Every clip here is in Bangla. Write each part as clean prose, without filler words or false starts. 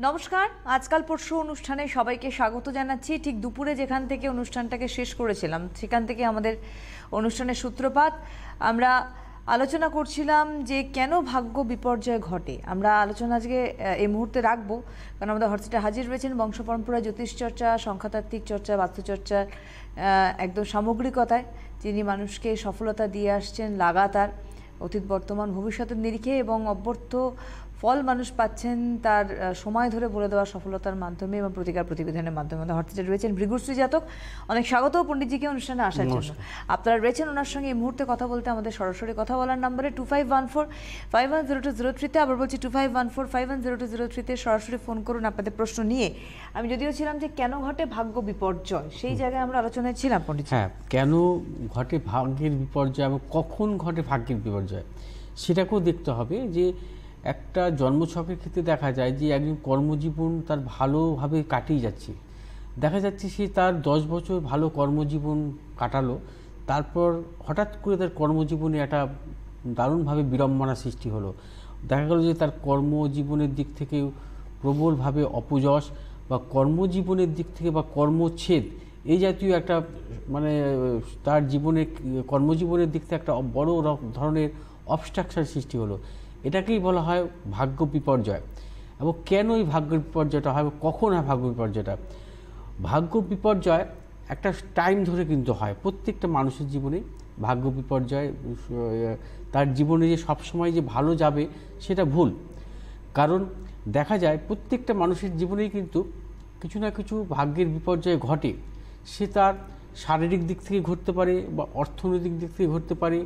নমস্কার, আজকাল পরশু অনুষ্ঠানে সবাইকে স্বাগত জানাচ্ছি। ঠিক দুপুরে যেখান থেকে অনুষ্ঠানটাকে শেষ করেছিলাম সেখান থেকে আমাদের অনুষ্ঠানের সূত্রপাত। আমরা আলোচনা করছিলাম যে কেন ভাগ্য বিপর্যয় ঘটে। আমরা আলোচনা আজকে এই মুহূর্তে রাখবো, কারণ আমাদের হটসিটে হাজির রয়েছেন বংশ পরম্পরা, জ্যোতিষ চর্চা, সংখ্যাতাত্ত্বিক চর্চা, বাস্তুচর্চা একদম সামগ্রিকতায় যিনি মানুষকে সফলতা দিয়ে আসছেন লাগাতার অতীত বর্তমান ভবিষ্যতের নিরিখে, এবং অব্যর্থ ফল মানুষ পাচ্ছেন তার সময় ধরে বলে দেওয়া সফলতার মাধ্যমে এবং প্রতিকার প্রতিবিধানের মাধ্যমে। হটসিটে রয়েছেন ভৃগুশ্রী জাতক। অনেক স্বাগত পণ্ডিতজিকে অনুষ্ঠানে আসার জন্য। আপনারা রয়েছেন ওনার সঙ্গে এই মুহূর্তে কথা বলতে। আমাদের সরাসরি কথা বলার নাম্বারে 2514510203-তে, আবার বলছি 2514510203-তে সরাসরি ফোন করুন আপনাদের প্রশ্ন নিয়ে। আমি যদিও ছিলাম যে কেন ঘটে ভাগ্য বিপর্যয়, সেই জায়গায় আমরা আলোচনায় ছিলাম পণ্ডিত। হ্যাঁ, কেন ঘটে ভাগ্যের বিপর্যয় এবং কখন ঘটে ভাগ্যের বিপর্যয় সেটাকেও দেখতে হবে। যে একটা জন্মছকের ক্ষেত্রে দেখা যায় যে একজন কর্মজীবন তার ভালোভাবে কাটিয়ে যাচ্ছে, দেখা যাচ্ছে সে তার 10 বছর ভালো কর্মজীবন কাটালো, তারপর হঠাৎ করে তার কর্মজীবনে একটা দারুণভাবে বিড়ম্বনা সৃষ্টি হলো। দেখা গেল যে তার কর্মজীবনের দিক থেকে প্রবলভাবে অপযশ বা কর্মজীবনের দিক থেকে বা কর্মচ্ছেদ এই জাতীয় একটা মানে তার জীবনে কর্মজীবনের দিক থেকে একটা বড় ধরনের অবস্ট্রাকশন সৃষ্টি হলো। এটাকেই বলা হয় ভাগ্য বিপর্যয়। এবং কেন এই ভাগ্য বিপর্যয়টা হয়, কখন হয় ভাগ্য বিপর্যয়টা? ভাগ্য বিপর্যয় একটা টাইম ধরে কিন্তু হয় প্রত্যেকটা মানুষের জীবনে। ভাগ্য বিপর্যয় তার জীবনে যে সবসময় যে ভালো যাবে সেটা ভুল। কারণ দেখা যায় প্রত্যেকটা মানুষের জীবনেই কিন্তু কিছু না কিছু ভাগ্যের বিপর্যয় ঘটে। সে তার শারীরিক দিক থেকে ঘটতে পারে, বা অর্থনৈতিক দিক থেকে ঘটতে পারে,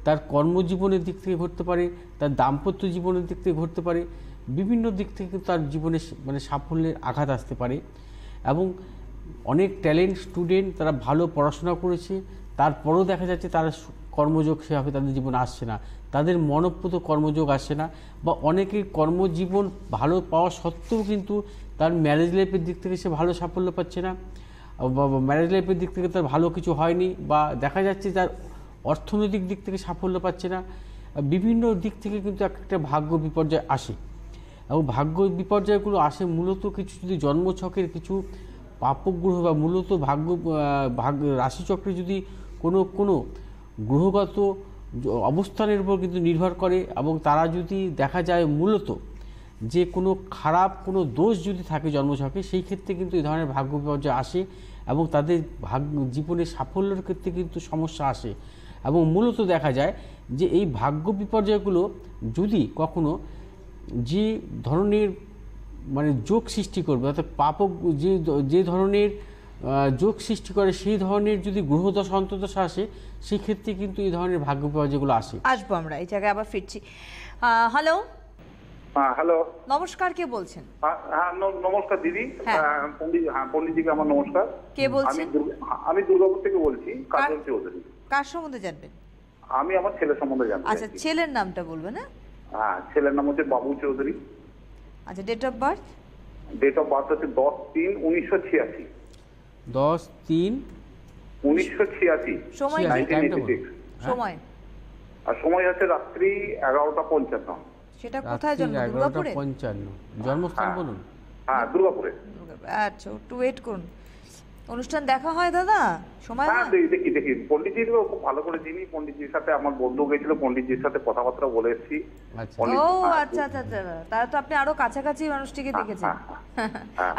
তার কর্মজীবনের দিক থেকে ঘটতে পারে, তার দাম্পত্য জীবনের দিক থেকে ঘটতে পারে, বিভিন্ন দিক থেকে তার জীবনে মানে সাফল্যের আঘাত আসতে পারে। এবং অনেক ট্যালেন্ট স্টুডেন্ট তারা ভালো পড়াশোনা করেছে, তারপরেও দেখা যাচ্ছে তারা কর্মযোগ সেভাবে তাদের জীবনে আসছে না, তাদের মনপ্রত কর্মযোগ আসছে না, বা অনেকের কর্মজীবন ভালো পাওয়া সত্ত্বেও কিন্তু তার ম্যারেজ লাইফের দিক থেকে সে ভালো সাফল্য পাচ্ছে না, বা ম্যারেজ লাইফের দিক থেকে তার ভালো কিছু হয়নি, বা দেখা যাচ্ছে তার অর্থনৈতিক দিক থেকে সাফল্য পাচ্ছে না। বিভিন্ন দিক থেকে কিন্তু একটা ভাগ্য বিপর্যয় আসে। এবং ভাগ্য বিপর্যয়গুলো আসে মূলত কিছু যদি জন্মছকের কিছু পাপক গ্রহ বা মূলত ভাগ্য রাশিচক্রে যদি কোনো গ্রহগত অবস্থানের উপর কিন্তু নির্ভর করে, এবং তারা যদি দেখা যায় মূলত যে কোনো খারাপ কোনো দোষ যদি থাকে জন্মছকে, সেই ক্ষেত্রে কিন্তু এই ধরনের ভাগ্য বিপর্যয় আসে এবং তাদের জীবনের সাফল্যের ক্ষেত্রে কিন্তু সমস্যা আসে। এবং মূলত দেখা যায় যে এই ভাগ্য বিপর্যয়গুলো যদি কখনো যে ধরনের মানে যোগ সৃষ্টি করবে, অর্থাৎ পাপক যে ধরনের যোগ সৃষ্টি করে সেই ধরনের যদি গ্রহদশা অন্তর্দশা আসে, সেই ক্ষেত্রে কিন্তু এই ধরনের ভাগ্য বিপর্যয়গুলো আসে। আসবো আমরা এই জায়গায় আবার ফিরছি। হ্যালো। হ্যালো, নমস্কার, কে বলছেন? হ্যাঁ নমস্কার দিদি। পণ্ডিতজিকে আমার নমস্কার। কে বলছেন? আমি দুর্গাপুর থেকে বলছি, কাজল চৌধুরী। কার সম্বন্ধে জানবেন? আমি আমার ছেলের সম্বন্ধে জানতে চাই। আচ্ছা, ছেলের নামটা বলবেন? হ্যাঁ, ছেলের নাম হচ্ছে বাবু চৌধুরী। আচ্ছা, date of birth? Date of birth হচ্ছে 10-3-1986। 10-3-1986। সময়? 1986। সময়? আর সময় হচ্ছে রাত্রি 11টা 55। সেটা কোথায় জন্ম? দুর্গাপুরে? 11:55। জন্মস্থান বলুন। হ্যাঁ, দুর্গাপুরে। আচ্ছা, একটু ওয়েট করুন। অনুষ্ঠান দেখা হয় দাদা? সময় হ্যাঁ, হয়? দেখি পণ্ডিতজির খুব ভালো করে চিনি। পণ্ডিতজির সাথে আমার বন্ধু গেছিল, পণ্ডিতজির সাথে কথাবার্তা বলে এসেছি। ও আচ্ছা আচ্ছা আচ্ছা, তাহলে তো আপনি আরো কাছাকাছি মানুষটিকে দেখেছেন।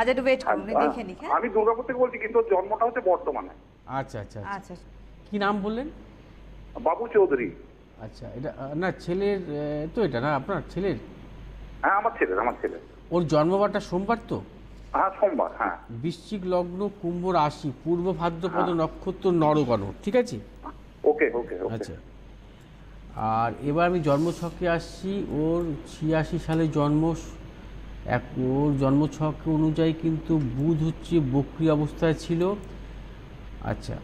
আচ্ছা, একটু ওয়েট করুন, দেখে নিক। আমি দুর্গাপুর থেকে বলছি, কিন্তু জন্মটা হচ্ছে বর্তমানে। আচ্ছা আচ্ছা আচ্ছা, কি নাম বললেন? বাবু চৌধুরী। আচ্ছা, এটা না ছেলের তো, এটা না আপনার ছেলের? হ্যাঁ, আমার ছেলে। ওর জন্মবারটা সোমবার তো? হ্যাঁ, সোমবার। হ্যাঁ, বৃশ্চিক লগ্ন, কুম্ভ রাশি, পূর্ব ভাদ্রপদ নক্ষত্র, নরগণ। ঠিক আছে, ওকে। আচ্ছা। আর এবার আমি জন্মছকে আসছি। ওর 86 সালে জন্ম। ওর জন্মছক অনুযায়ী কিন্তু বুধ হচ্ছে বক্রী অবস্থায় ছিল। আচ্ছা,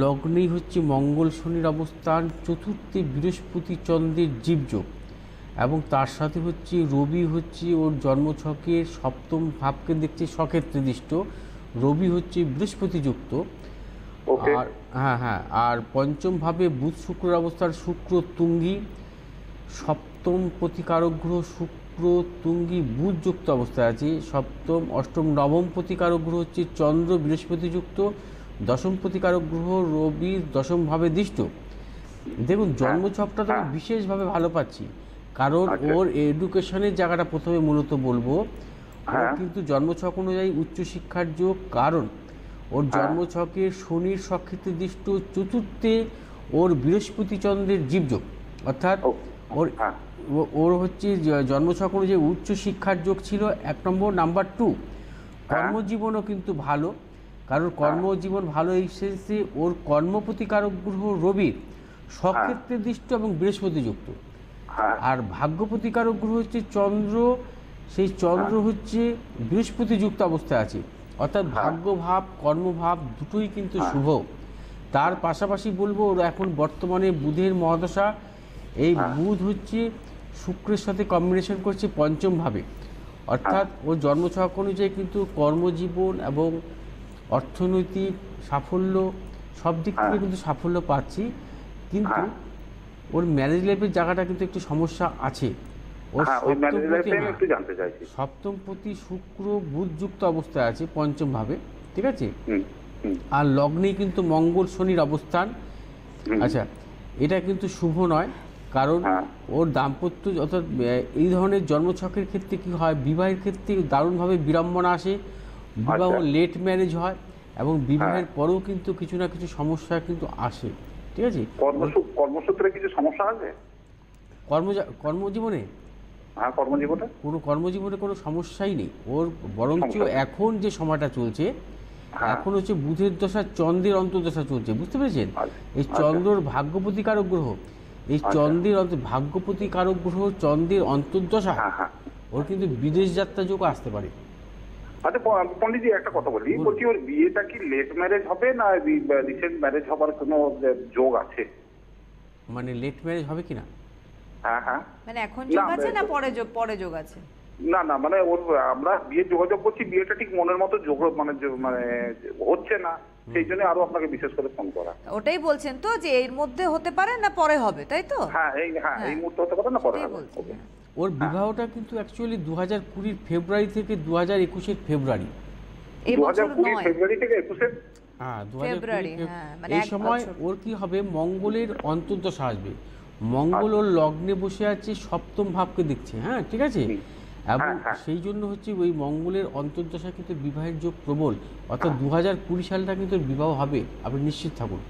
লগ্নেই হচ্ছে মঙ্গল শনির অবস্থান, চতুর্থে বৃহস্পতি চন্দ্রের জীবযোগ, এবং তার সাথে হচ্ছে রবি হচ্ছে ওর জন্মছকের সপ্তম ভাবকে দেখছে সক্ষেত্রে দৃষ্ট। রবি হচ্ছে বৃহস্পতি যুক্ত। আর হ্যাঁ, আর পঞ্চম ভাবে বুধ শুক্রের অবস্থার, শুক্র তুঙ্গী, সপ্তম প্রতিকারক গ্রহ শুক্র শুক্র তুঙ্গি বুধ যুক্ত অবস্থায় আছে। সপ্তম অষ্টম নবম প্রতিকারক গ্রহ হচ্ছে চন্দ্র বৃহস্পতি যুক্ত, দশম প্রতিকারক গ্রহ রবি দশমভাবে দৃষ্ট। দেখুন জন্মছকটা তো আমি বিশেষভাবে ভালো পাচ্ছি, কারণ ওর এডুকেশনের জায়গাটা প্রথমে মূলত বলবো। ওর কিন্তু জন্মছক অনুযায়ী উচ্চশিক্ষার যোগ, কারণ ওর জন্মছকে শনির সক্ষেত্রে দৃষ্ট, চতুর্থে ওর বৃহস্পতি চন্দ্রের জীবযোগ, অর্থাৎ ওর হচ্ছে জন্মছক অনুযায়ী উচ্চশিক্ষার যোগ ছিল 1 নম্বর। নাম্বার 2 কর্মজীবনও কিন্তু ভালো, কারণ কর্মজীবন ভালো এই সেন্সে ওর কর্মপ্রতিকারক গ্রহ রবির সক্ষেত্রে দৃষ্ট এবং বৃহস্পতি যুক্ত। আর ভাগ্য প্রতিকারক গ্রহ হচ্ছে চন্দ্র, সেই চন্দ্র হচ্ছে বৃহস্পতি যুক্ত অবস্থায় আছে, অর্থাৎ ভাগ্যভাব কর্মভাব দুটোই কিন্তু শুভ। তার পাশাপাশি বলবো ওর এখন বর্তমানে বুধের মহাদশা, এই বুধ হচ্ছে শুক্রের সাথে কম্বিনেশন করছে পঞ্চমভাবে, অর্থাৎ ওর জন্মছক অনুযায়ী কিন্তু কর্মজীবন এবং অর্থনৈতিক সাফল্য সব দিক থেকে কিন্তু সাফল্য পাচ্ছি। কিন্তু ওর ম্যারেজ লাইফের জায়গাটা কিন্তু একটু সমস্যা আছে। ওর সপ্তমপতি শুক্র বুধ যুক্ত অবস্থায় আছে পঞ্চমভাবে, ঠিক আছে। আর লগ্নে কিন্তু মঙ্গল শনির অবস্থান। আচ্ছা, এটা কিন্তু শুভ নয়, কারণ ওর দাম্পত্য অর্থাৎ এই ধরনের জন্মছকের ক্ষেত্রে কি হয়, বিবাহের ক্ষেত্রে দারুণভাবে বিড়ম্বনা আসে, বিবাহ লেট ম্যারেজ হয় এবং বিবাহের পরেও কিন্তু কিছু না কিছু সমস্যা কিন্তু আসে, ঠিক আছে। কর্মসূত্রে কিছু সমস্যা আছে কর্মজীবনে? কর্মজীবনে কোনো সমস্যাই নেই ওর, বরঞ্চ এখন যে সময়টা চলছে এখন হচ্ছে বুধের দশা চন্দ্রের অন্তর্দশা চলছে, বুঝতে পেরেছেন। এই চন্দ্রর ভাগ্যপ্রতিকারক গ্রহ, এই চন্দ্রের ভাগ্যপ্রতিকারক গ্রহ চন্দ্রের অন্তর্দশা ওর কিন্তু বিদেশ যাত্রা যোগ আসতে পারে। আচ্ছা পন্ডিতজি, একটা কথা বলি, বলছি ওর বিয়েটা কি লেট ম্যারেজ হবে না রিসেন্ট ম্যারেজ হবার কোনো যোগ আছে? মানে লেট ম্যারেজ হবে কিনা? মানে এখন যোগ আছে না পরে যোগ আছে? না না, মানে ওর আমরা বিয়ে যোগাযোগ করছি, বিয়েটা ঠিক মনের মতো যোগ মানে হচ্ছে না, সেই জন্য আরো আপনাকে বিশেষ করে ফোন করা। ওটাই বলছেন তো যে এর মধ্যে হতে পারে না পরে হবে, তাই তো? এই মুহূর্তে হতে পারে না পরে হবে। ওর বিবাহটা কিন্তু অ্যাকচুয়ালি 2020 ফেব্রুয়ারি থেকে 2021 ফেব্রুয়ারি। এই বছর নয়, ফেব্রুয়ারি থেকে 21 হ্যাঁ 2020 এই সময় ওর কি হবে, মঙ্গলের অন্তর্দশা আসবে। মঙ্গল ওর লগ্নে বসে আছে, সপ্তম ভাবকে দেখছে, হ্যাঁ ঠিক আছে। এবং সেই জন্য হচ্ছে ওই মঙ্গলের অন্তর্দশা কিন্তু বিবাহের যোগ প্রবল, অর্থাৎ 2020 সালটা কিন্তু বিবাহ হবে, আপনি নিশ্চিত থাকুন।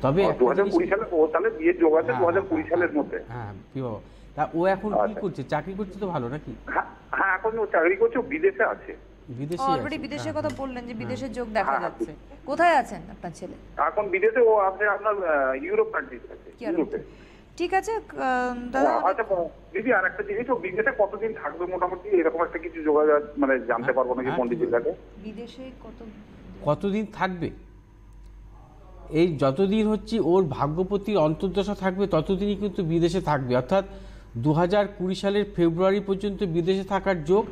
তবে 2020 সালে ও তাহলে বিয়ের যোগ আছে 2020 সালের মধ্যে। হ্যাঁ বিবাহ। তা ও এখন কি করছে, চাকরি করছে তো ভালো নাকি? হ্যাঁ এখন ও চাকরি করছে, বিদেশে আছে। বিদেশে অলরেডি বিদেশের কথা বললেন যে বিদেশের যোগ দেখা যাচ্ছে। কোথায় আছেন আপনার ছেলে? এখন বিদেশে ও আছে আপনার ইউরোপ কান্ট্রিতে আছে, ইউরোপে। ঠিক আছে দাদা। আচ্ছা দিদি, আর একটা জিনিস, ও বিদেশে কতদিন থাকবে মোটামুটি, এরকম একটা কিছু যোগাযোগ মানে জানতে পারবো নাকি পন্ডিতজির কাছে? বিদেশে কতদিন থাকবে? এই যতদিন হচ্ছে ওর ভাগ্যপতির অন্তর্দশা থাকবে ততদিনই কিন্তু বিদেশে থাকবে, অর্থাৎ 2020 সালের ফেব্রুয়ারি পর্যন্ত বিদেশে থাকার যোগ।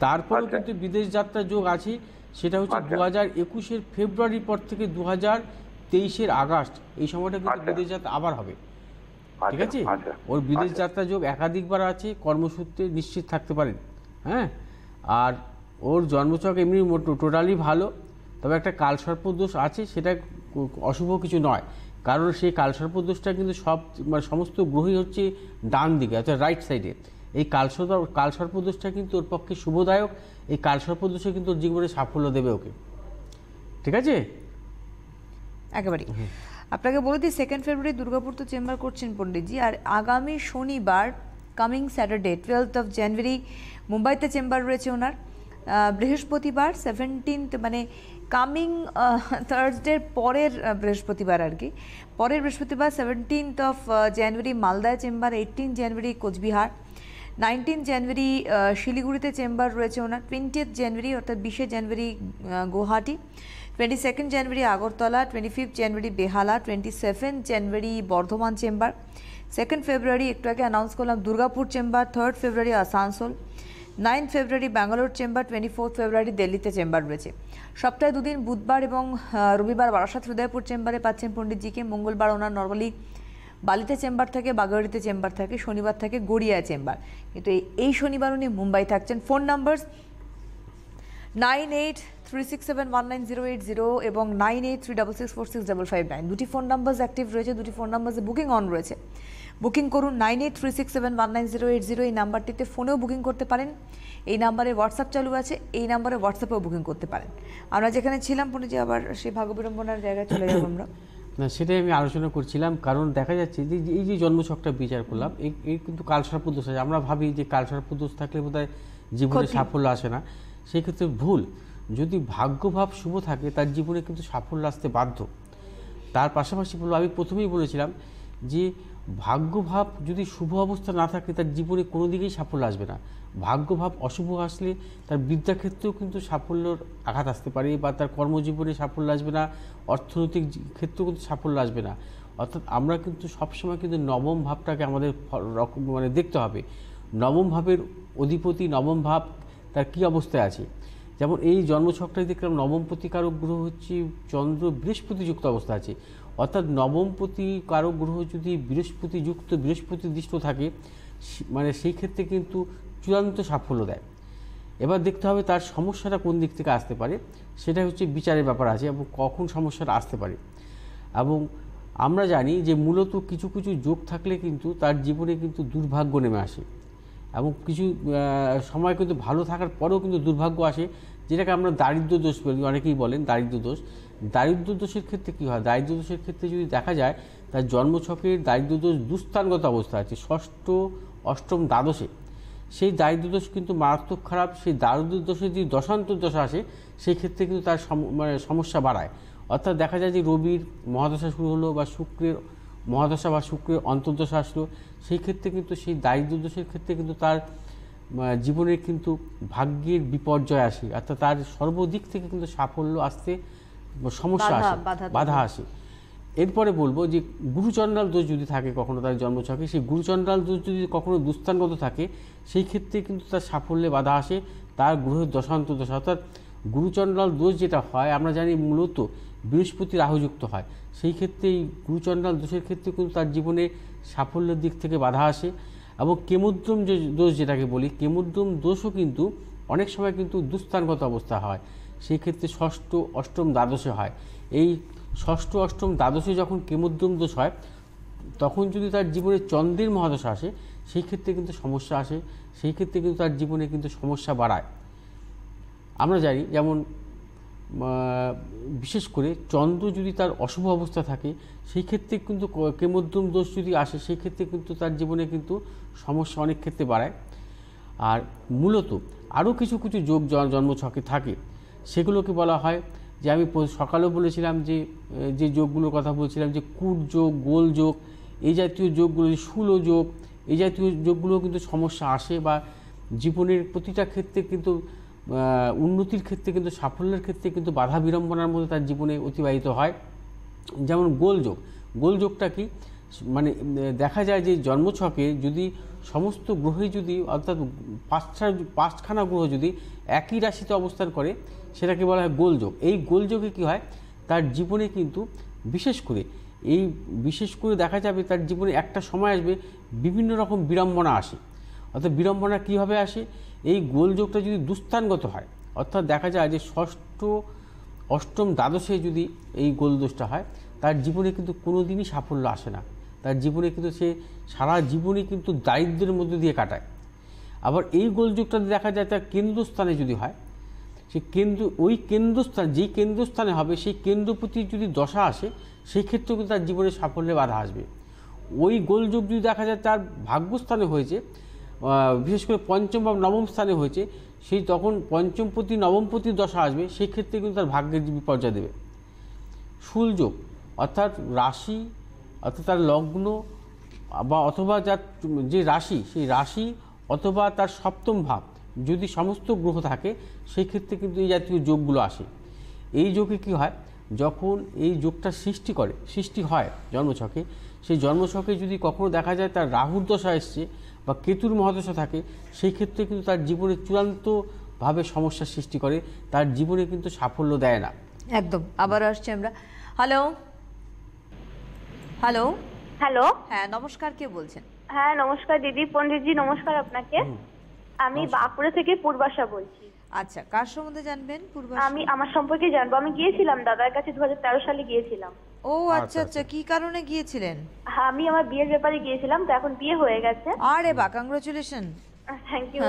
তারপরেও কিন্তু বিদেশ যাত্রার যোগ আছে, সেটা হচ্ছে 2021 ফেব্রুয়ারির পর থেকে 2023 আগস্ট, এই সময়টা কিন্তু বিদেশ যাত্রা আবার হবে, ঠিক আছে। ওর বিদেশ যাত্রা যোগ একাধিকবার আছে, কর্মসূত্রে নিশ্চিত থাকতে পারেন। হ্যাঁ, আর ওর জন্মছক এমনি টোটালি ভালো, তবে একটা কালসর্প দোষ আছে, সেটা অশুভ কিছু নয়, কারণ সেই কালসর্প দোষটা কিন্তু সমস্ত গ্রহই হচ্ছে ডান দিকে, অর্থাৎ রাইট সাইডে। এই কালসর্প দোষটা কিন্তু ওর পক্ষে শুভদায়ক, এই কালসর্প দোষে কিন্তু ওর জীবনে সাফল্য দেবে ওকে, ঠিক আছে। একেবারে আপনাকে বলে দিই 2 ফেব্রুয়ারি দুর্গাপুর তো চেম্বার করছেন পণ্ডিতজি, আর আগামী শনিবার কামিং স্যাটারডে 12 জানুয়ারি মুম্বাইতে চেম্বার রয়েছে ওনার। বৃহস্পতিবার 17 মানে কামিং থার্সডের পরের বৃহস্পতিবার আর কি, পরের বৃহস্পতিবার 17 জানুয়ারি মালদায় চেম্বার, 18 জানুয়ারি কোচবিহার, 19 জানুয়ারি শিলিগুড়িতে চেম্বার রয়েছে ওনার, 20 জানুয়ারি অর্থাৎ 20 জানুয়ারি গুয়াহাটি, 22 জানুয়ারি আগরতলা, 25 জানুয়ারি বেহালা, 27 জানুয়ারি বর্ধমান চেম্বার, 2 ফেব্রুয়ারি একটু আগে অ্যানাউন্স করলাম দুর্গাপুর চেম্বার, 3 ফেব্রুয়ারি আসানসোল, 9 ফেব্রুয়ারি ব্যাঙ্গালোর চেম্বার, 24 ফেব্রুয়ারি দিল্লিতে চেম্বার রয়েছে। সপ্তাহে দুদিন বুধবার এবং রবিবার বারাসাত হৃদয়পুর চেম্বারে পাচ্ছেন পণ্ডিতজিকে। মঙ্গলবার ওনার নর্মালি বালিতে চেম্বার থাকে, বাগাড়িতে চেম্বার থাকে, শনিবার থাকে গড়িয়া চেম্বার, কিন্তু এই শনিবার উনি মুম্বাই থাকছেন। ফোন নাম্বার 9836719080 এবং 9836646559, দুটি ফোন নাম্বার অ্যাক্টিভ রয়েছে, দুটি ফোন নাম্বারে বুকিং অন রয়েছে। বুকিং করুন 9836719080, এই নাম্বারটিতে ফোনেও বুকিং করতে পারেন, এই নাম্বারে হোয়াটসঅ্যাপ চালু আছে, এই নাম্বারে হোয়াটসঅ্যাপেও বুকিং করতে পারেন। আমরা যেখানে ছিলাম পুনিজি আবার সেই ভাগ্য বিড়ম্বনার জায়গায় চলে যাব আমরা। না, সেটাই আমি আলোচনা করছিলাম, কারণ দেখা যাচ্ছে যে এই যে জন্মছকটা বিচার করলাম, এই কিন্তু কালসর্প দোষ আছে। আমরা ভাবি যে কালসর্প দোষ থাকলে বোধহয় জীবনে সাফল্য আসে না, সেই ক্ষেত্রে ভুল। যদি ভাগ্যভাব শুভ থাকে তার জীবনে কিন্তু সাফল্য আসতে বাধ্য। তার পাশাপাশি বলবো, আমি প্রথমেই বলেছিলাম যে ভাগ্যভাব যদি শুভ অবস্থা না থাকে তার জীবনে কোনো দিকেই সাফল্য আসবে না। ভাগ্যভাব অশুভ আসলে তার বিদ্যাক্ষেত্রেও কিন্তু সাফল্যর আঘাত আসতে পারে, বা তার কর্মজীবনে সাফল্য আসবে না, অর্থনৈতিক ক্ষেত্রেও কিন্তু সাফল্য আসবে না। অর্থাৎ আমরা কিন্তু সবসময় কিন্তু নবম ভাবটাকে আমাদের মানে দেখতে হবে। নবম ভাবের অধিপতি, নবম ভাব তার কী অবস্থায় আছে। যেমন এই জন্মছকটাই দেখলাম নবমপতি কারক গ্রহ হচ্ছে চন্দ্র বৃহস্পতিযুক্ত অবস্থা আছে। অর্থাৎ নবমপতি কারক গ্রহ যদি বৃহস্পতিযুক্ত, বৃহস্পতি দৃষ্ট থাকে, মানে সেই ক্ষেত্রে কিন্তু চূড়ান্ত সাফল্য দেয়। এবার দেখতে হবে তার সমস্যাটা কোন দিক থেকে আসতে পারে, সেটা হচ্ছে বিচারের ব্যাপার আছে, এবং কখন সমস্যাটা আসতে পারে। এবং আমরা জানি যে মূলত কিছু কিছু যোগ থাকলে কিন্তু তার জীবনে কিন্তু দুর্ভাগ্য নেমে আসে, এবং কিছু সময় কিন্তু ভালো থাকার পরেও কিন্তু দুর্ভাগ্য আসে, যেটাকে আমরা দারিদ্র্য দোষ বলি। অনেকেই বলেন দারিদ্র্য দোষ। দারিদ্র্য দোষের ক্ষেত্রে কী হয়, দারিদ্র্য দোষের ক্ষেত্রে যদি দেখা যায় তার জন্মছকের দারিদ্র্য দোষ দুস্থানগত অবস্থা আছে, ষষ্ঠ, অষ্টম, দ্বাদশে, সেই দারিদ্র্য দোষ কিন্তু মারাত্মক খারাপ। সেই দারিদ্র্য দোষে যদি দশান্তর দশা আসে, সেই ক্ষেত্রে কিন্তু তার মানে সমস্যা বাড়ায়। অর্থাৎ দেখা যায় যে রবির মহাদশা শুরু হলো, বা শুক্রের মহাদশা বা শুক্রের অন্তর্দশা আসলো, সেই ক্ষেত্রে কিন্তু সেই দারিদ্র্য দোষের ক্ষেত্রে কিন্তু তার জীবনে কিন্তু ভাগ্যের বিপর্যয় আসে। অর্থাৎ তার সর্বদিক থেকে কিন্তু সাফল্য আসতে সমস্যা আসে, বাধা আসে। এরপরে বলবো যে গুরুচণ্ডাল দোষ যদি থাকে কখনো তার জন্মছকে, সেই গুরুচণ্ডাল দোষ যদি কখনো দুস্থানগত থাকে, সেই ক্ষেত্রে কিন্তু তার সাফল্যে বাধা আসে, তার গ্রহের দশান্তর দশা। অর্থাৎ গুরুচণ্ডাল দোষ যেটা হয়, আমরা জানি মূলত বৃহস্পতি রাহুযুক্ত হয়, সেই ক্ষেত্রে এই গুরুচণ্ডাল দোষের ক্ষেত্রে কিন্তু তার জীবনে সাফল্যের দিক থেকে বাধা আসে। এবং কেমুদ্রম যে দোষ যেটাকে বলি, কেমুদ্রম দোষও কিন্তু অনেক সময় কিন্তু দুস্থানগত অবস্থা হয়, সেই ক্ষেত্রে ষষ্ঠ, অষ্টম, দ্বাদশে হয়। এই ষষ্ঠ, অষ্টম, দ্বাদশে যখন কেমুদ্রম দোষ হয়, তখন যদি তার জীবনে চন্দ্রের মহাদশা আসে, সেই ক্ষেত্রে কিন্তু সমস্যা আসে, সেই ক্ষেত্রে কিন্তু তার জীবনে কিন্তু সমস্যা বাড়ায়। আমরা জানি যেমন বিশেষ করে চন্দ্র যদি তার অশুভ অবস্থা থাকে, সেই ক্ষেত্রে কিন্তু কেমুদ্রম দোষ যদি আসে, সেই ক্ষেত্রে কিন্তু তার জীবনে কিন্তু সমস্যা অনেক ক্ষেত্রে বাড়ায়। আর মূলত আরও কিছু কিছু যোগ জন্মছকে থাকে, সেগুলোকে বলা হয় যে আমি সকালেও বলেছিলাম যে যোগগুলোর কথা বলছিলাম, যে কূট যোগ, গোল যোগ, এই জাতীয় যোগগুলো, শূল যোগ, এই জাতীয় যোগগুলো কিন্তু সমস্যা আসে, বা জীবনের প্রতিটা ক্ষেত্রে কিন্তু উন্নতির ক্ষেত্রে কিন্তু সাফল্যের ক্ষেত্রে কিন্তু বাধা বিড়ম্বনার মধ্যে তার জীবনে অতিবাহিত হয়। যেমন গোলযোগ, গোলযোগটা কি, মানে দেখা যায় যে জন্মছকে যদি সমস্ত গ্রহই যদি, অর্থাৎ পাঁচখানা গ্রহ যদি একই রাশিতে অবস্থান করে, সেটাকে বলা হয় গোলযোগ। এই গোলযোগে কি হয়, তার জীবনে কিন্তু বিশেষ করে দেখা যাবে তার জীবনে একটা সময় আসবে বিভিন্ন রকম বিড়ম্বনা আসে। অর্থাৎ বিড়ম্বনা কীভাবে আসে, এই গোলযোগটা যদি দুস্থানগত হয়, অর্থাৎ দেখা যায় যে ষষ্ঠ, অষ্টম, দ্বাদশে যদি এই গোলদোষটা হয়, তার জীবনে কিন্তু কোনো দিনই সাফল্য আসে না, তার জীবনে কিন্তু সে সারা জীবনই কিন্তু দারিদ্র্যের মধ্যে দিয়ে কাটায়। আবার এই গোলযোগটা দেখা যায় তার কেন্দ্রস্থানে যদি হয়, সে ওই কেন্দ্রস্থান যেই কেন্দ্রস্থানে হবে, সেই কেন্দ্রপতি যদি দশা আসে, সেই ক্ষেত্রেও কিন্তু তার জীবনে সাফল্যে বাধা আসবে। ওই গোলযোগ যদি দেখা যায় তার ভাগ্যস্থানে হয়েছে, বিশেষ করে পঞ্চম বা নবম স্থানে হয়েছে, সেই তখন পঞ্চমপতি, নবমপতির দশা আসবে, সেই ক্ষেত্রে কিন্তু তার ভাগ্যের বিপর্যয় দেবে। শুলযোগ অর্থাৎ রাশি, অর্থাৎ তার লগ্ন বা অথবা যার যে রাশি, সেই রাশি অথবা তার সপ্তম ভাব যদি সমস্ত গ্রহ থাকে, সেই ক্ষেত্রে কিন্তু এই জাতীয় যোগগুলো আসে। এই যোগে কি হয়, যখন এই যোগটা সৃষ্টি হয় জন্মছকে, সেই জন্মছকে যদি কখনো দেখা যায় তার রাহুর দশা এসছে বা কেতুর মহাদশা থাকে, সেই ক্ষেত্রে কিন্তু তার জীবনে চূড়ান্তভাবে সমস্যার সৃষ্টি করে, তার জীবনে কিন্তু সাফল্য দেয় না। একদম। আবার আসছি আমরা। Hello hello hello. হ্যাঁ, নমস্কার, কে বলছেন? হ্যাঁ নমস্কার দিদি, পণ্ডিতজি নমস্কার আপনাকে। আমি বাঁকুড়া থেকে পূর্বাশা বলছি। আচ্ছা, কার সম্বন্ধে জানবেন পূর্বাশা? আমি আমার সম্পর্কে জানবো। আমি গিয়েছিলাম দাদার কাছে 2013 সালে গিয়েছিলাম। ও আচ্ছা আচ্ছা, কি কারণে গিয়েছিলেন? হ্যাঁ, আমি আমার বিয়ের ব্যাপারে গিয়েছিলাম, তো এখন বিয়ে হয়ে গেছে। আরে বাহ, কংগ্রাচুলেশন। Thank you.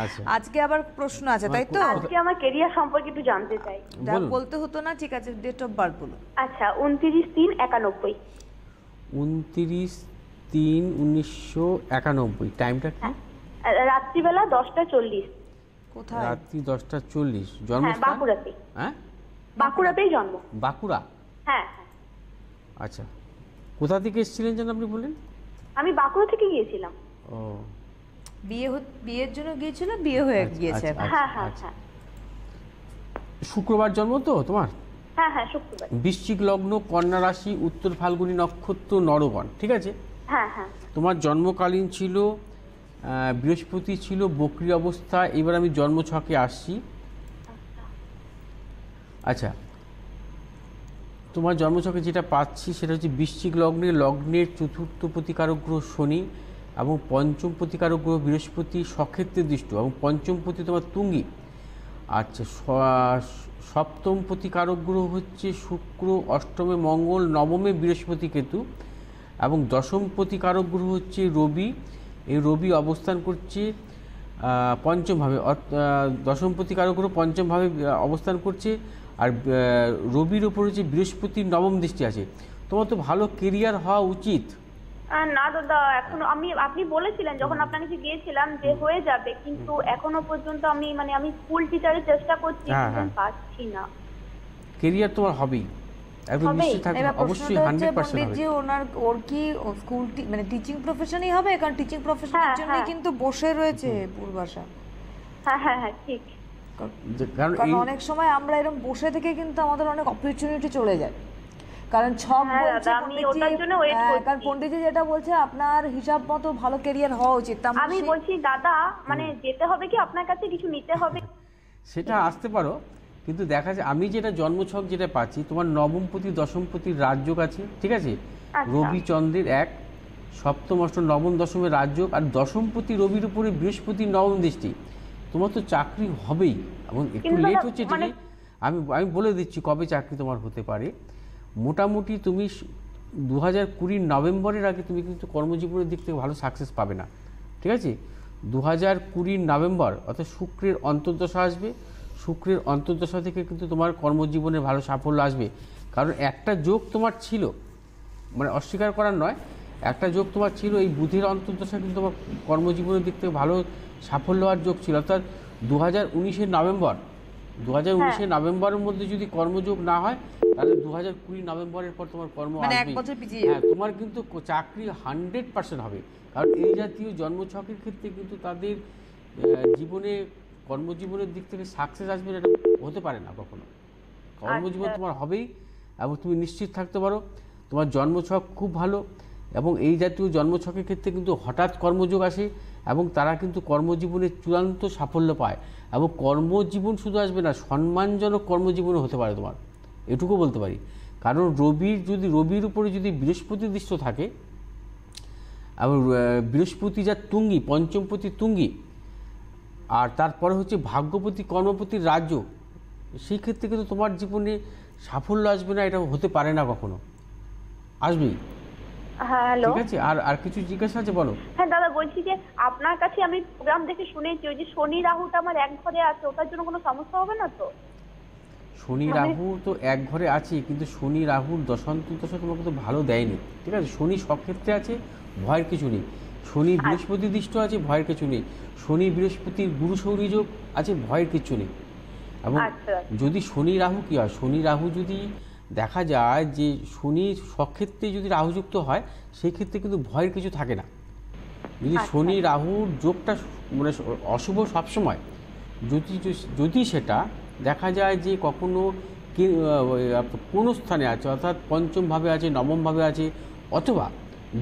আচ্ছা, আজকে আবার প্রশ্ন আছে, তাই তো? আজকে আমার কেরিয়ার সম্পর্কে একটু জানতে চাই। বলুন। বলতে হতো না, ঠিক আছে, ডেট অফ বার্থ বলুন। আচ্ছা, 29/3/91। 29/3/1991। টাইমটা কি? রাত্রিবেলা 10টা 40। কোথায়? রাত্রি 10টা 40। হ্যাঁ, জন্মস্থান? বাঁকুড়াতে। হ্যাঁ, বাঁকুড়াতেই জন্ম। বাঁকুড়া। হ্যাঁ, আচ্ছা, কোথা থেকে এসেছিলেন যেন আপনি বললেন? আমি বাঁকুড়া থেকে গিয়েছিলাম। ও বিয়ের জন্য গিয়েছিল, বিয়ে হয়ে গিয়েছে। আচ্ছা, হ্যাঁ হ্যাঁ আচ্ছা। হ্যাঁ শুক্রবার জন্ম তো তোমার? হ্যাঁ হ্যাঁ, শুক্রবার। বৃশ্চিক লগ্ন, কন্যা রাশি, উত্তর ফাল্গুনী নক্ষত্র, নরগণ, ঠিক আছে? হ্যাঁ হ্যাঁ। তোমার জন্মকালীন ছিল বৃহস্পতি ছিল বক্রী অবস্থা। এবার আমি জন্মছকে আসছি। আচ্ছা, তোমার জন্মছকে যেটা পাচ্ছি সেটা হচ্ছে বৃশ্চিক লগ্নের চতুর্থ প্রতিকারক গ্রহ শনি এবং পঞ্চম প্রতিকারক গ্রহ বৃহস্পতি সক্ষেত্রে দৃষ্ট এবং পঞ্চম প্রতি তোমার তুঙ্গি। আচ্ছা, সপ্তম প্রতিকারক গ্রহ হচ্ছে শুক্র, অষ্টমে মঙ্গল, নবমে বৃহস্পতি কেতু এবং দশম প্রতিকারক গ্রহ হচ্ছে রবি। এই রবি অবস্থান করছে পঞ্চমভাবে, দশম প্রতিকারক গ্রহ পঞ্চমভাবে অবস্থান করছে। আর রবির ওপর হচ্ছে বৃহস্পতির নবম দৃষ্টি আছে। তোমার তো ভালো কেরিয়ার হওয়া উচিত। না দাদা, এখনো আপনি বলেছিলেন যখন আপনার কাছে গিয়েছিলাম যে হয়ে যাবে, কিন্তু এখনো পর্যন্ত আমি স্কুল টিচারের চেষ্টা করছি, কিন্তু পাচ্ছি না। কেরিয়ার তোমার হবেই, একদম নিশ্চিত থাকবে, এবার অবশ্যই প্রশ্নটা হচ্ছে 100% হবে। পণ্ডিতজি, ওর কি স্কুল মানে টিচিং প্রফেশনই হবে? কারণ টিচিং প্রফেশনের হ্যাঁ, জন্যই হ্যাঁ। কিন্তু বসে রয়েছে পূর্বাশা। হ্যাঁ হ্যাঁ হ্যাঁ, ঠিক। কারণ কারণ অনেক সময় আমরা এরকম বসে থেকে কিন্তু আমাদের অনেক অপরচুনিটি চলে যায়। কারণ ছক হ্যাঁ বলছে দাদা, আমি ওটার জন্য ওয়েট করছি। কারণ পণ্ডিতজি যেটা বলছে, আপনার হিসাব মতো ভালো ক্যারিয়ার হওয়া উচিত। আমি বলছি দাদা, যেতে হবে কি আপনার কাছে, কিছু নিতে হবে? সেটা আসতে পারো, কিন্তু দেখা যায় আমি যেটা জন্মছক যেটা পাচ্ছি, তোমার নবমপতি দশমপতির রাজযোগ আছে, ঠিক আছে? রবি চন্দ্রের এক, সপ্তম অষ্টম নবম দশমের রাজযোগ, আর দশমপতি রবির উপরে বৃহস্পতির নবম দৃষ্টি। তোমার তো চাকরি হবেই, এবং একটু লেট হচ্ছে ঠিকই। আমি বলে দিচ্ছি কবে চাকরি তোমার হতে পারে। মোটামুটি তুমি 2020 নভেম্বরের আগে তুমি কিন্তু কর্মজীবনের দিক থেকে ভালো সাকসেস পাবে না, ঠিক আছে? 2020 নভেম্বর অর্থাৎ শুক্রের অন্তর্দশা আসবে। শুক্রের অন্তর্দশা থেকে কিন্তু তোমার কর্মজীবনে ভালো সাফল্য আসবে। কারণ একটা যোগ তোমার ছিল, মানে অস্বীকার করার নয়, একটা যোগ তোমার ছিল, এই বুধের অন্তর্দশা কিন্তু তোমার কর্মজীবনের দিক থেকে ভালো সাফল্য হওয়ার যোগ ছিল। অর্থাৎ 2019 নভেম্বর, 2019 নভেম্বরের মধ্যে যদি কর্মযোগ না হয়, তাহলে 2020 নভেম্বরের পর তোমার কর্ম মানে এক আসবে। বছর পিছিয়ে হ্যাঁ, তোমার কিন্তু চাকরি 100% হবে। কারণ এই জাতীয় জন্মছকের ক্ষেত্রে কিন্তু তাদের জীবনে, কর্মজীবনের দিক থেকে সাকসেস আসবে না, এটা হতে পারে না কখনো। কর্মজীবন তোমার হবেই, এবং তুমি নিশ্চিত থাকতে পারো তোমার জন্মছক খুব ভালো। এবং এই জাতীয় জন্মছকের ক্ষেত্রে কিন্তু হঠাৎ কর্মযোগ আসে, এবং তারা কিন্তু কর্মজীবনে চূড়ান্ত সাফল্য পায়। এবং কর্মজীবন শুধু আসবে না, সম্মানজনক কর্মজীবনও হতে পারে তোমার, এটুকু বলতে পারি। কারণ রবির উপরে যদি বৃহস্পতি দৃষ্ট থাকে, এবং বৃহস্পতি যা তুঙ্গি, পঞ্চমপতি তুঙ্গি, আর তারপরে হচ্ছে ভাগ্যপতি কর্মপতির রাজ্য, সেই ক্ষেত্রে কিন্তু তোমার জীবনে সাফল্য আসবে না, এটা হতে পারে না কখনো, আসবেই। হ্যাঁ হ্যালো, ঠিক আছে, আর কিছু জিজ্ঞাসা আছে, বলো। হ্যাঁ দাদা, বলছি যে আপনার কাছে আমি প্রোগ্রাম দেখে শুনেছি ওই যে শনি রাহুটা আমার এক ঘরে আছে, ওটার জন্য কোনো সমস্যা হবে না তো? শনি রাহু তো এক ঘরে আছে, কিন্তু শনি রাহুর দশান্তর্দশা তোমাকে তো ভালো দেয়নি, ঠিক আছে? শনি সক্ষেত্রে আছে, ভয়ের কিছু নেই। শনি বৃহস্পতি দৃষ্ট আছে, ভয়ের কিছু নেই। শনি বৃহস্পতির গুরু সৌরী যোগ আছে, ভয়ের কিছু নেই। এবং যদি শনি রাহু কী হয়, শনি রাহু যদি দেখা যায় যে শনি সক্ষেত্রে যদি রাহুযুক্ত হয়, সেই ক্ষেত্রে কিন্তু ভয়ের কিছু থাকে না। যদি শনি রাহুর যোগটা মানে অশুভ সবসময়, যদি সেটা দেখা যায় যে কখনো কোনো স্থানে আছে, অর্থাৎ পঞ্চমভাবে আছে, নবমভাবে আছে, অথবা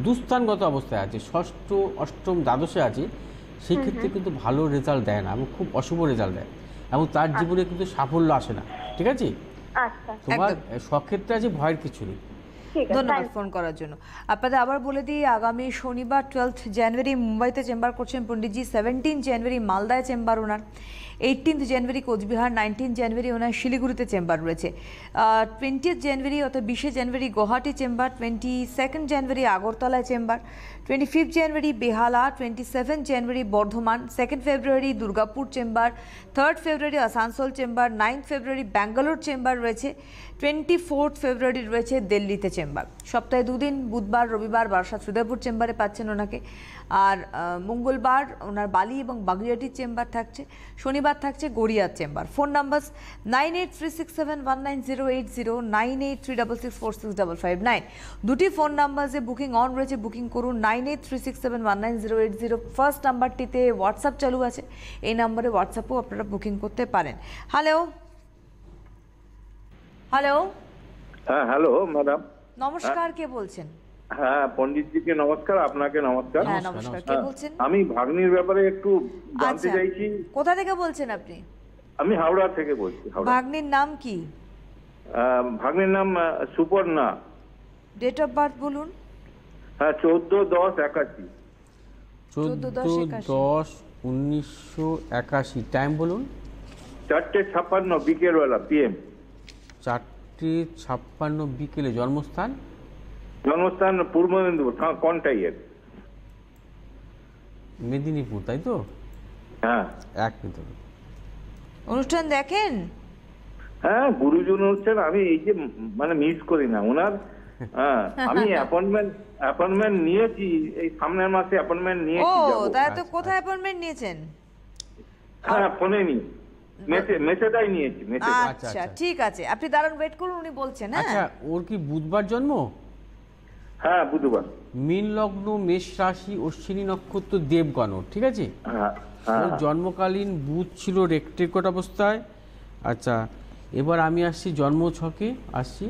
দুস্থানগত অবস্থায় আছে, ষষ্ঠ অষ্টম দ্বাদশে আছে, সেই ক্ষেত্রে কিন্তু ভালো রেজাল্ট দেয় না, এবং খুব অশুভ রেজাল্ট দেয়, এবং তার জীবনে কিন্তু সাফল্য আসে না, ঠিক আছে? তোমার সক্ষেত্রে আছে, ভয়ের কিছু নেই। ঠিক আছে, ধন্যবাদ thank ফোন করার জন্য। আপনাদের আবার বলে দিই, আগামী শনিবার 12 জানুয়ারি মুম্বাইতে চেম্বার করছেন পণ্ডিতজি, 17 জানুয়ারি মালদায় চেম্বার ওনার, 18 জানুয়ারি কোচবিহার, 19 জানুয়ারি ওনার শিলিগুড়িতে চেম্বার রয়েছে, 20 জানুয়ারি অর্থাৎ 20 জানুয়ারি গুয়াহাটি চেম্বার, 22 জানুয়ারি আগরতলায় চেম্বার, 25 জানুয়ারি বেহালা, 27 জানুয়ারি বর্ধমান, 2 ফেব্রুয়ারি দুর্গাপুর চেম্বার, 3 ফেব্রুয়ারি আসানসোল চেম্বার, 9 ফেব্রুয়ারি ব্যাঙ্গালোর চেম্বার রয়েছে, 24 ফেব্রুয়ারি রয়েছে দিল্লিতে চেম্বার। সপ্তাহে 2 দিন, বুধবার রবিবার বারাসাত উদয়পুর চেম্বারে পাচ্ছেন ওনাকে, আর মঙ্গলবার ওনার বালি এবং বাগুইআটির চেম্বার থাকছে, শনিবার থাকছে গড়িয়ার চেম্বার। Phone number 9836719080, 9836646559। দুটি ফোন নাম্বারে বুকিং অন রয়েছে, বুকিং করুন 9836719080। ফার্স্ট নাম্বারটিতে হোয়াটসঅ্যাপ চালু আছে, এই নাম্বারে হোয়াটসঅ্যাপেও আপনারা বুকিং করতে পারেন। হ্যালো হ্যালো হ্যাঁ, হ্যালো ম্যাডাম। নমস্কার, কে বলছেন? হ্যাঁ, পণ্ডিতজিকে নমস্কার, আপনাকে নমস্কার। হ্যাঁ নমস্কার, কে বলছেন? আমি ভাগ্নির ব্যাপারে একটু জানতে আচ্ছা, চাইছি। কোথা থেকে বলছেন আপনি? আমি হাওড়া থেকে বলছি। হাওড়া। ভাগ্নির নাম কি? ভাগ্নির নাম সুপর্ণা। ডেট অফ বার্থ বলুন। হ্যাঁ, 14/10/81। 14/10/1981। টাইম বলুন। 4:56 বিকেলবেলা PM। 4:56 বিকেলে। জন্মস্থান? জন্মস্থান পূর্ব মেদিনীপুর, কন্টাইয়ের। মেদিনীপুর, তাই তো? হ্যাঁ। এক মিনিট। অনুষ্ঠান দেখেন? হ্যাঁ, গুরুজন হচ্ছেন, আমি এই যে মানে মিস করি না ওনার। হ্যাঁ, আমি অ্যাপয়েন্টমেন্ট নিয়েছি, এই সামনের মাসে অ্যাপয়েন্টমেন্ট ও নিয়েছি। যাবো। তাই তো, কোথায় অ্যাপয়েন্টমেন্ট নিয়েছেন? হ্যাঁ, ফোনে নি মেসেজটাই নিয়েছি, মেসেজ। আচ্ছা ঠিক আছে, আপনি দাঁড়ান, ওয়েট করুন, উনি বলছেন। আচ্ছা, হ্যাঁ, ওর কি বুধবার জন্ম? হ্যাঁ, বুধবার। মীন লগ্ন, মেষ রাশি, অশ্বিনী নক্ষত্র, দেবগণ, ঠিক আছে? হ্যাঁ, ওর জন্মকালীন বুধ ছিল রেক্টেকট অবস্থায়। আচ্ছা, এবার আমি আসছি জন্ম ছকে আসছি।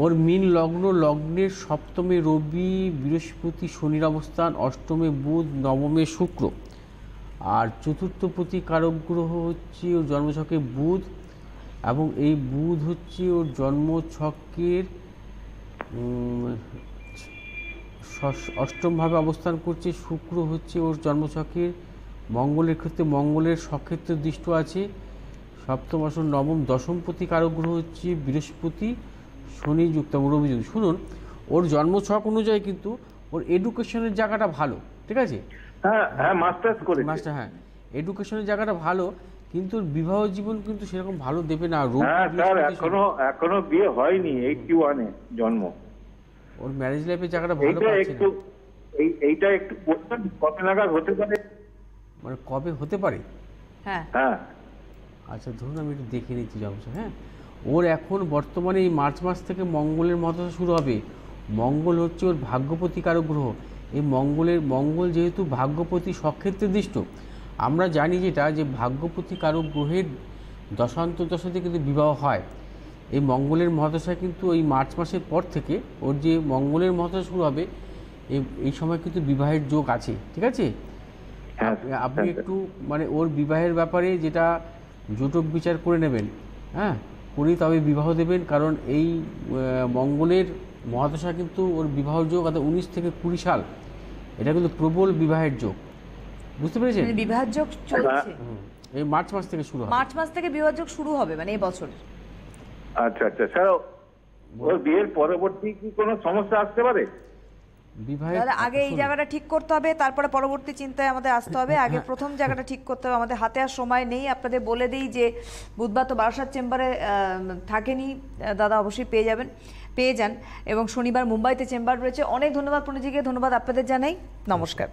ওর মীন লগ্ন, লগ্নের সপ্তমে রবি, বৃহস্পতি, শনির অবস্থান, অষ্টমে বুধ, নবমে শুক্র, আর চতুর্থ প্রতি কারক গ্রহ হচ্ছে ওর জন্মছকে বুধ, এবং এই বুধ হচ্ছে ওর জন্মছকের অষ্টমভাবে অবস্থান করছে। শুক্র হচ্ছে ওর জন্মছকের মঙ্গলের ক্ষেত্রে, মঙ্গলের সক্ষেত্রে দৃষ্ট আছে। সপ্তম অষ্টম নবম দশমপতি কারক গ্রহ হচ্ছে বৃহস্পতি, শনি যুক্ত এবং রবি যুক্ত। শুনুন, ওর জন্মছক অনুযায়ী কিন্তু ওর এডুকেশনের জায়গাটা ভালো, ঠিক আছে? হ্যাঁ, হ্যাঁ, মাস্টার্স করেছি। মাস্টার, হ্যাঁ, এডুকেশনের জায়গাটা ভালো, কিন্তু বিবাহ জীবন কিন্তু সেরকম ভালো দেবে না। হ্যাঁ স্যার, এখনো বিয়ে হয়নি, 81-এ জন্ম। ওর ম্যারেজ লাইফের জায়গাটা ভালো এইটা পাচ্ছে একটু না। এইটা একটু বলবেন কত নাগাদ হতে পারে? মানে কবে হতে পারে? হ্যাঁ হ্যাঁ, আচ্ছা, ধরুন আমি একটু দেখে নিচ্ছি জন্মছক। হ্যাঁ, ওর এখন বর্তমানে এই মার্চ মাস থেকে মঙ্গলের মহাদশা শুরু হবে। মঙ্গল হচ্ছে ওর ভাগ্যপতি কারক গ্রহ। এই মঙ্গল যেহেতু ভাগ্যপতি সক্ষেত্রে দৃষ্ট, আমরা জানি যেটা যে ভাগ্যপতি কারক গ্রহের দশান্তর্দশাতে কিন্তু বিবাহ হয়। এই মঙ্গলের মহাদশা কিন্তু এই মার্চ মাসের পর থেকে ওর যে মঙ্গলের মহাদশা শুরু হবে, এই সময় কিন্তু বিবাহের যোগ আছে, ঠিক আছে? আপনি একটু মানে ওর বিবাহের ব্যাপারে যেটা জোটক বিচার করে নেবেন, হ্যাঁ, করেই তবে বিবাহ দেবেন। কারণ এই মঙ্গলের মহাদশা কিন্তু ওর বিবাহ যোগ, অর্থাৎ 19 থেকে 20 সাল, এটা কিন্তু প্রবল বিবাহের যোগ, বুঝতে পেরেছেন? মানে বিবাহ যোগ চলছে, এই মার্চ মাস থেকে শুরু হবে। মার্চ মাস থেকে বিবাহ যোগ শুরু হবে, মানে এই বছর। আচ্ছা আচ্ছা স্যার, ওর বিয়ের পরবর্তী কি কোনো সমস্যা আসতে পারে? তাহলে আগে এই জায়গাটা ঠিক করতে হবে, তারপরে পরবর্তী চিন্তায় আমাদের আসতে হবে। আগে প্রথম জায়গাটা ঠিক করতে হবে, আমাদের হাতে আর সময় নেই। আপনাদের বলে দিই যে বুধবার তো বারাসাত চেম্বারে থাকেনি দাদা, অবশ্যই পেয়ে যান, এবং শনিবার মুম্বাইতে চেম্বার রয়েছে। অনেক ধন্যবাদ পণ্ডিতজিকে, ধন্যবাদ আপনাদের জানাই, নমস্কার।